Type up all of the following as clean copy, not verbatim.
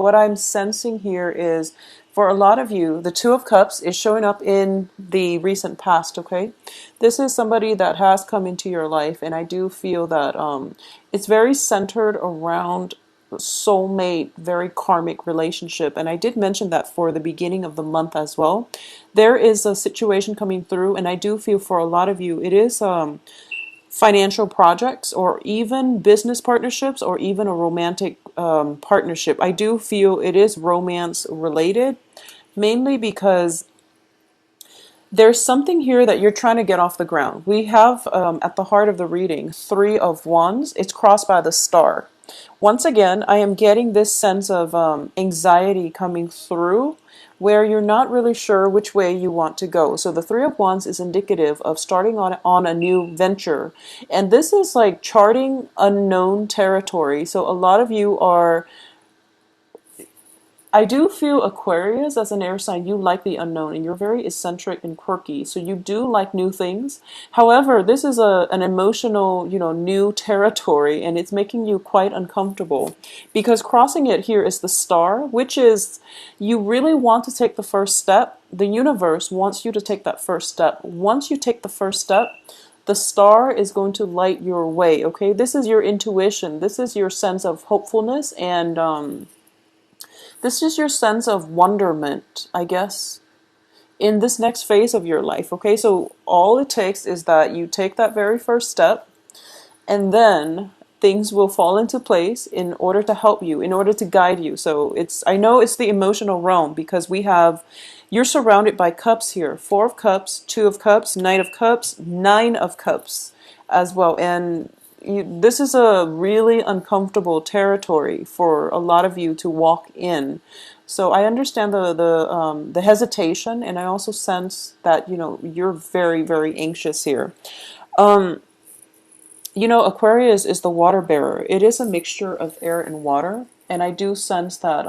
what I'm sensing here is for a lot of you, the Two of Cups is showing up in the recent past, okay? This is somebody that has come into your life, and I do feel that it's very centered around soulmate, very karmic relationship. And I did mention that for the beginning of the month as well. There is a situation coming through, and I do feel for a lot of you, it is financial projects or even business partnerships or even a romantic partnership. I do feel it is romance related, mainly because there's something here that you're trying to get off the ground. We have at the heart of the reading, Three of Wands. It's crossed by the star. Once again, I am getting this sense of anxiety coming through where you're not really sure which way you want to go. So the Three of Wands is indicative of starting on a new venture. And this is like charting unknown territory. So a lot of you are, I do feel Aquarius as an air sign, you like the unknown and you're very eccentric and quirky. So you do like new things. However, this is an emotional, new territory, and it's making you quite uncomfortable because crossing it here is the star, which is you really want to take the first step. The universe wants you to take that first step. Once you take the first step, the star is going to light your way. Okay. This is your intuition. This is your sense of hopefulness and, this is your sense of wonderment, I guess, in this next phase of your life. Okay, so all it takes is that you take that very first step, and then things will fall into place in order to help you, in order to guide you. So I know it's the emotional realm because you're surrounded by cups here. Four of Cups, Two of Cups, Knight of Cups, Nine of Cups as well. And this is a really uncomfortable territory for a lot of you to walk in. So I understand the hesitation, and I also sense that you're very, very anxious here. Aquarius is the water bearer. It is a mixture of air and water, and I do sense that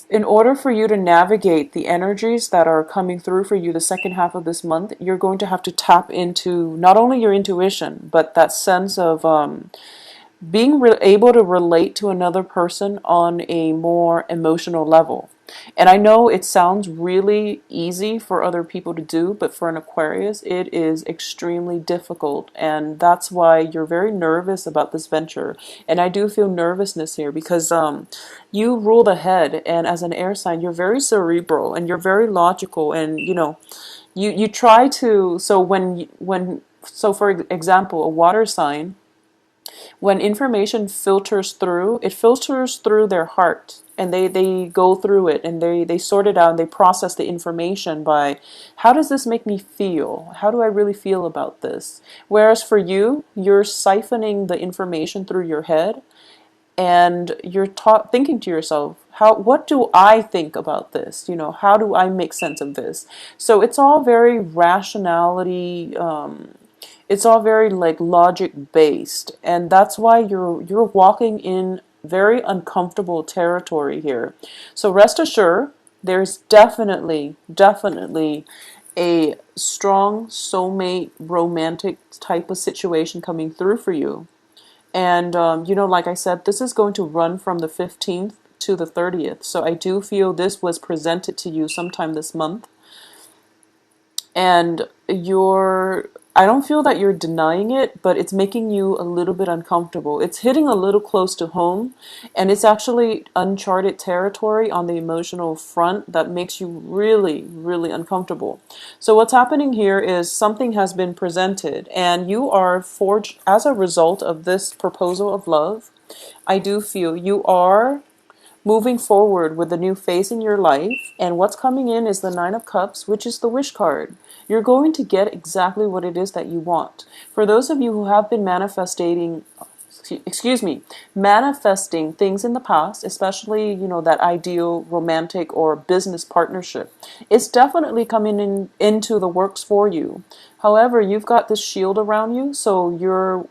in order for you to navigate the energies that are coming through for you the second half of this month, you're going to have to tap into not only your intuition, but that sense of being able to relate to another person on a more emotional level. And I know it sounds really easy for other people to do, but for an Aquarius, it is extremely difficult. And that's why you're very nervous about this venture. And I do feel nervousness here because you rule the head. And as an air sign, you're very cerebral and you're very logical. And, you try to, so for example, a water sign, when information filters through, it filters through their heart, and they go through it and they sort it out and they process the information by how does this make me feel? How do I really feel about this? Whereas for you, you're siphoning the information through your head and you're thinking to yourself, what do I think about this? How do I make sense of this? So it's all very rationality, it's all very like logic based, and that's why you're walking in very uncomfortable territory here. So rest assured, there's definitely a strong soulmate romantic type of situation coming through for you. And like I said, this is going to run from the 15th to the 30th. So I do feel this was presented to you sometime this month, and I don't feel that you're denying it, but it's making you a little bit uncomfortable. It's hitting a little close to home, and it's actually uncharted territory on the emotional front that makes you really, really uncomfortable. So what's happening here is something has been presented, and you are forged as a result of this proposal of love. I do feel you are moving forward with a new phase in your life, and what's coming in is the Nine of Cups, which is the wish card. You're going to get exactly what it is that you want. For those of you who have been manifesting things in the past, especially, that ideal romantic or business partnership, it's definitely coming into the works for you. However, you've got this shield around you, so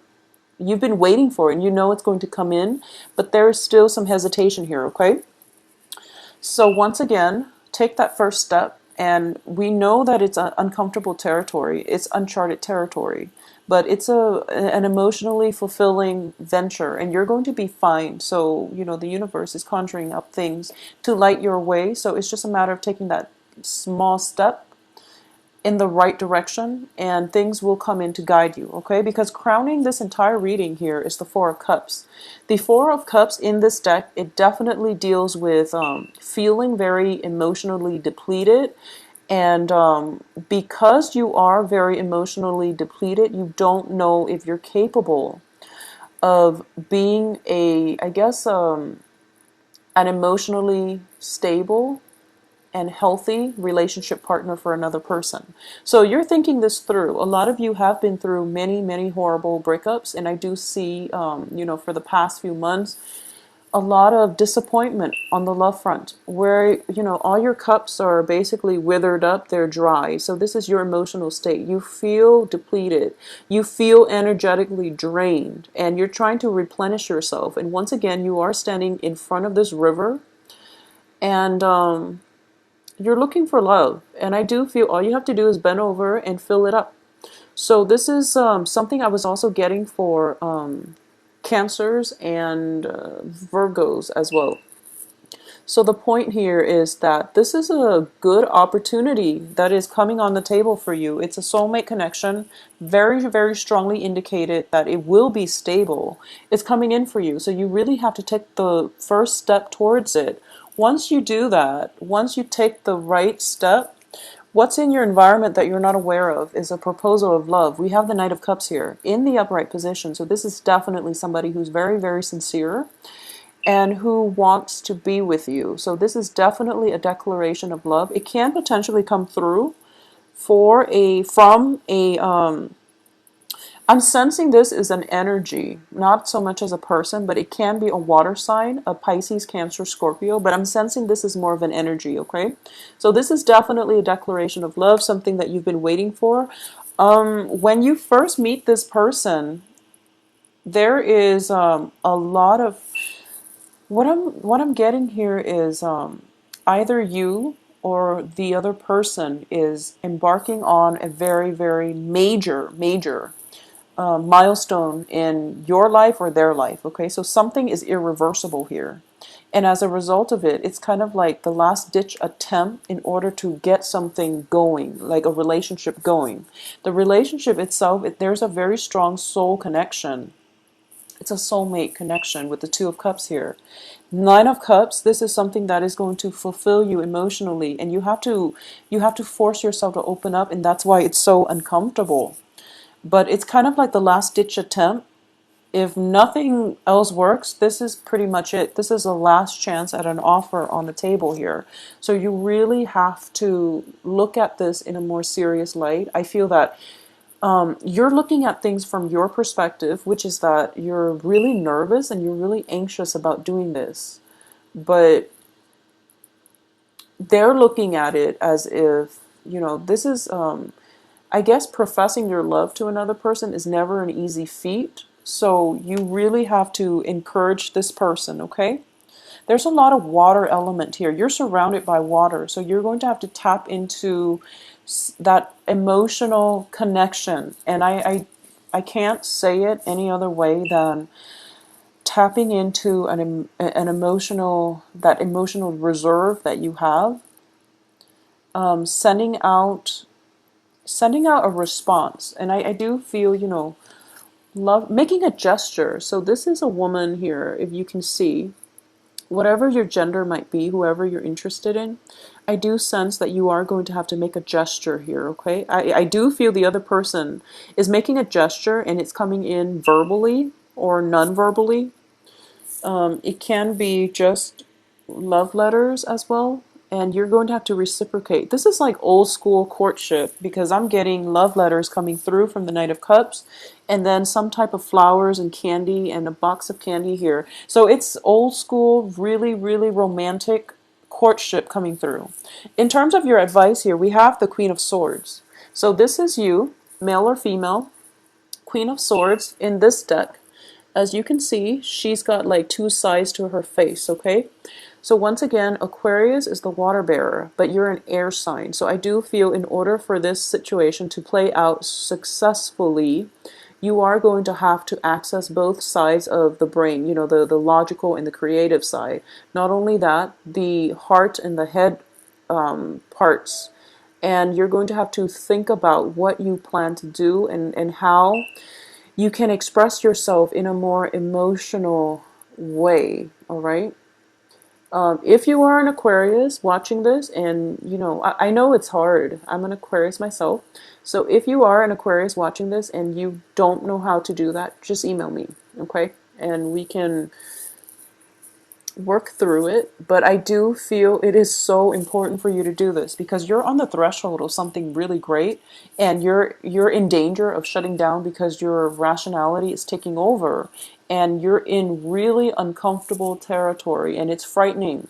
you've been waiting for it and you know it's going to come in, but there is still some hesitation here, okay? So once again, take that first step, and we know that it's uncomfortable territory. It's uncharted territory. but it's an emotionally fulfilling venture, and you're going to be fine. So, the universe is conjuring up things to light your way. So it's just a matter of taking that small step in the right direction, and things will come in to guide you, okay? Because crowning this entire reading here is the Four of Cups. The Four of Cups in this deck, it definitely deals with feeling very emotionally depleted. And because you are very emotionally depleted, you don't know if you're capable of being I guess, an emotionally stable and healthy relationship partner for another person. So you're thinking this through. A lot of you have been through many, many horrible breakups, and I do see, for the past few months, a lot of disappointment on the love front, where, all your cups are basically withered up, they're dry. So this is your emotional state. You feel depleted, you feel energetically drained, and you're trying to replenish yourself. And once again, you are standing in front of this river, and you're looking for love, and I do feel all you have to do is bend over and fill it up. So this is something I was also getting for Cancers and Virgos as well. So the point here is that this is a good opportunity that is coming on the table for you. It's a soulmate connection, very, very strongly indicated that it will be stable. It's coming in for you. So you really have to take the first step towards it. Once you do that, once you take the right step, what's in your environment that you're not aware of is a proposal of love. We have the Knight of Cups here in the upright position. So this is definitely somebody who's very, very sincere and who wants to be with you. So this is definitely a declaration of love. It can potentially come through from a I'm sensing this is an energy, not so much as a person, but it can be a water sign, a Pisces, Cancer, Scorpio, but I'm sensing this is more of an energy, okay? So this is definitely a declaration of love, something that you've been waiting for. When you first meet this person, there is a lot of what I'm getting here is either you or the other person is embarking on a very, very major milestone in your life or their life. Okay, so something is irreversible here. And as a result of it, it's kind of like the last ditch attempt in order to get something going, like a relationship going. The relationship itself, there's a very strong soul connection. It's a soulmate connection with the Two of Cups here. Nine of Cups, this is something that is going to fulfill you emotionally, and you have to force yourself to open up, and that's why it's so uncomfortable. But it's kind of like the last ditch attempt. If nothing else works, this is pretty much it. This is the last chance at an offer on the table here. So you really have to look at this in a more serious light. I feel that you're looking at things from your perspective, which is that you're really nervous and you're really anxious about doing this. But they're looking at it as if, this is, I guess, professing your love to another person is never an easy feat. So you really have to encourage this person, okay? There's a lot of water element here. You're surrounded by water, so you're going to have to tap into that emotional connection. And I can't say it any other way than tapping into an emotional reserve that you have, sending out a response. And I do feel, love, making a gesture. So this is a woman here, if you can see, whatever your gender might be, whoever you're interested in, I do sense that you are going to have to make a gesture here, okay? I do feel the other person is making a gesture, and it's coming in verbally or non-verbally. It can be just love letters as well, and you're going to have to reciprocate. This is like old school courtship, because I'm getting love letters coming through from the Knight of Cups, and then some type of flowers and candy and a box of candy here. So it's old school, really, really romantic courtship coming through. In terms of your advice here, we have the Queen of Swords. So this is you, male or female, Queen of Swords in this deck. As you can see, she's got like two sides to her face, okay? So once again, Aquarius is the water bearer, but you're an air sign. So I do feel in order for this situation to play out successfully, you are going to have to access both sides of the brain, the logical and the creative side. Not only that, the heart and the head parts. And you're going to have to think about what you plan to do and how you can express yourself in a more emotional way, all right? If you are an Aquarius watching this, and I know it's hard. I'm an Aquarius myself. So if you are an Aquarius watching this and you don't know how to do that, just email me, okay? And we can work through it. But I do feel it is so important for you to do this because you're on the threshold of something really great, and you're in danger of shutting down because your rationality is taking over, and you're in really uncomfortable territory, and it's frightening.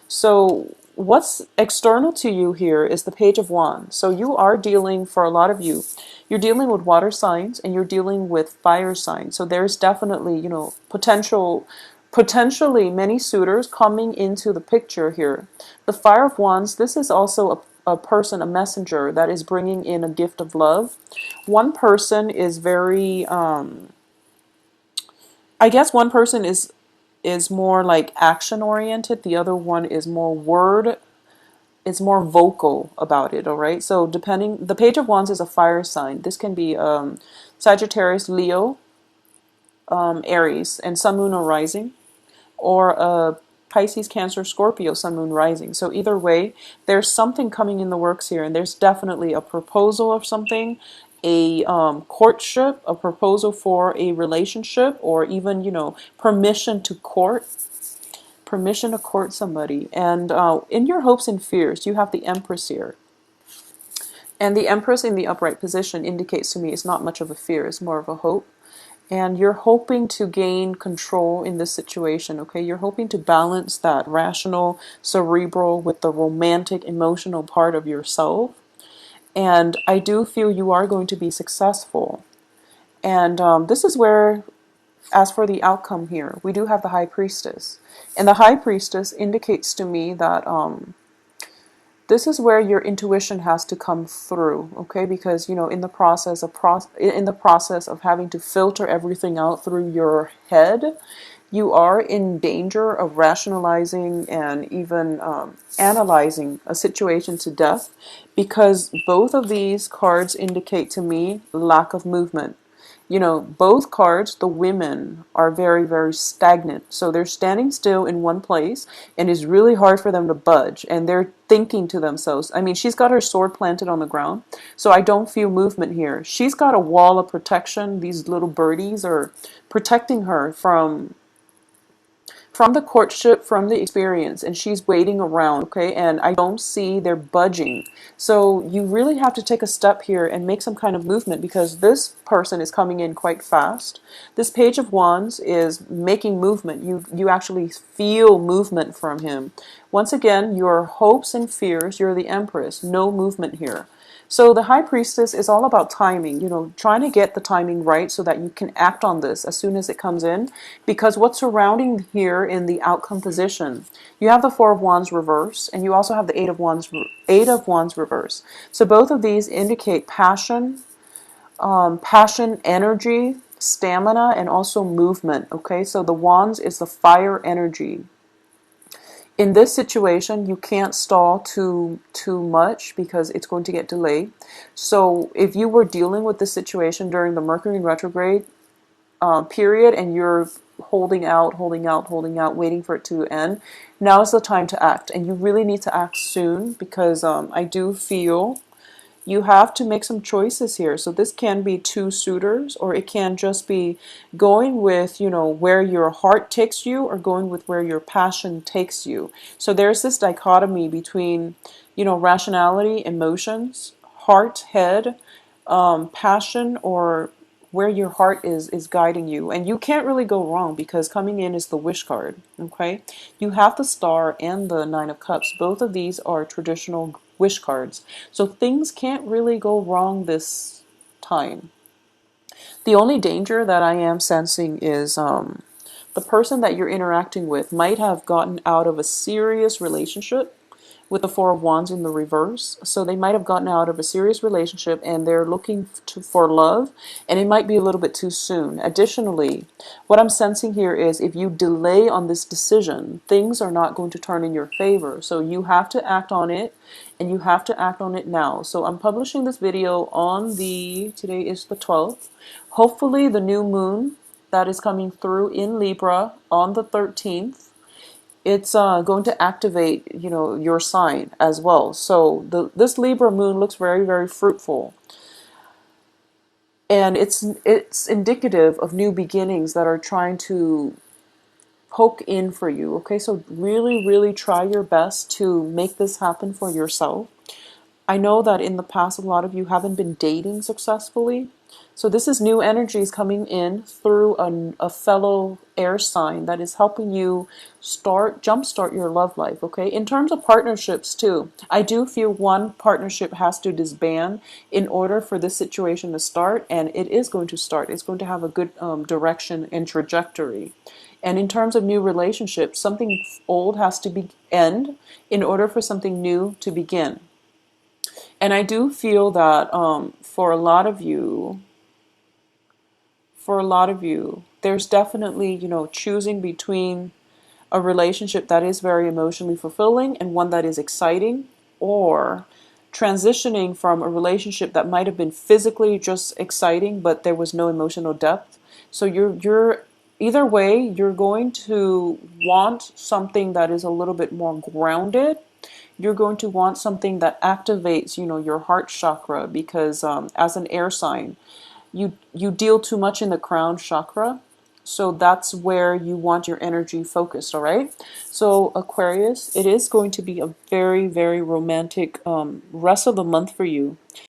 So what's external to you here is the Page of Wands. So you are dealing, for a lot of you, you're dealing with water signs and you're dealing with fire signs. So there's definitely, potentially many suitors coming into the picture here. The Fire of Wands, this is also a person, a messenger that is bringing in a gift of love. One person is very, I guess one person is more like action oriented. The other one is more vocal about it. All right. So depending, the Page of Wands is a fire sign. This can be Sagittarius, Leo, Aries, and Sun, Moon, or Rising, or Pisces, Cancer, Scorpio, Sun, Moon, Rising. So either way, there's something coming in the works here, and there's definitely a proposal of something, a courtship, a proposal for a relationship, or even permission to court somebody. And in your hopes and fears, you have the Empress here. And the Empress in the upright position indicates to me it's not much of a fear, it's more of a hope. And you're hoping to gain control in this situation, okay? You're hoping to balance that rational, cerebral with the romantic, emotional part of yourself. And I do feel you are going to be successful. And this is where, as for the outcome here, we do have the High Priestess. And the High Priestess indicates to me that this is where your intuition has to come through, okay? Because in the process of having to filter everything out through your head, you are in danger of rationalizing and even analyzing a situation to death, because both of these cards indicate to me lack of movement. Both cards, the women are very, very stagnant. So they're standing still in one place, and it's really hard for them to budge. And they're thinking to themselves, I mean, she's got her sword planted on the ground, so I don't feel movement here. She's got a wall of protection. These little birdies are protecting her from the courtship, from the experience, and she's waiting around, okay? And I don't see they're budging. So you really have to take a step here and make some kind of movement, because this person is coming in quite fast. This Page of Wands is making movement. You actually feel movement from him. Once again, your hopes and fears, you're the Empress, no movement here. So the High Priestess is all about timing, trying to get the timing right so that you can act on this as soon as it comes in. Because what's surrounding here in the outcome position, you have the Four of Wands reverse, and you also have the Eight of Wands reverse. So both of these indicate passion, energy, stamina, and also movement. Okay, so the Wands is the fire energy. In this situation, you can't stall too much because it's going to get delayed. So if you were dealing with this situation during the Mercury in retrograde period, and you're holding out, waiting for it to end, now is the time to act. And you really need to act soon, because I do feel you have to make some choices here. So this can be two suitors, or it can just be going with, where your heart takes you, or going with where your passion takes you. So there's this dichotomy between, rationality, emotions, heart, head, passion, or where your heart is guiding you. And you can't really go wrong, because coming in is the Wish card, okay? You have the Star and the Nine of Cups. Both of these are traditional wish cards. So things can't really go wrong this time. The only danger that I am sensing is the person that you're interacting with might have gotten out of a serious relationship with the Four of Wands in the reverse. So they might have gotten out of a serious relationship and they're looking for love, and it might be a little bit too soon. Additionally, what I'm sensing here is if you delay on this decision, things are not going to turn in your favor. So you have to act on it, and you have to act on it now. So I'm publishing this video on today is the 12th. Hopefully the new moon that is coming through in Libra on the 13th, it's going to activate, your sign as well. So this Libra moon looks very, very fruitful, and it's indicative of new beginnings that are trying to poke in for you. Okay, so really, really try your best to make this happen for yourself. I know that in the past, a lot of you haven't been dating successfully. So this is new energies coming in through a fellow air sign that is helping you jumpstart your love life, okay? In terms of partnerships too, I do feel one partnership has to disband in order for this situation to start, and it is going to start. It's going to have a good direction and trajectory. And in terms of new relationships, something old has to end in order for something new to begin. And I do feel that for a lot of you, there's definitely, choosing between a relationship that is very emotionally fulfilling and one that is exciting, or transitioning from a relationship that might have been physically just exciting, but there was no emotional depth. So you're either way, you're going to want something that is a little bit more grounded. You're going to want something that activates, your heart chakra, because as an air sign, you deal too much in the crown chakra. So that's where you want your energy focused, all right? So Aquarius, it is going to be a very, very romantic rest of the month for you.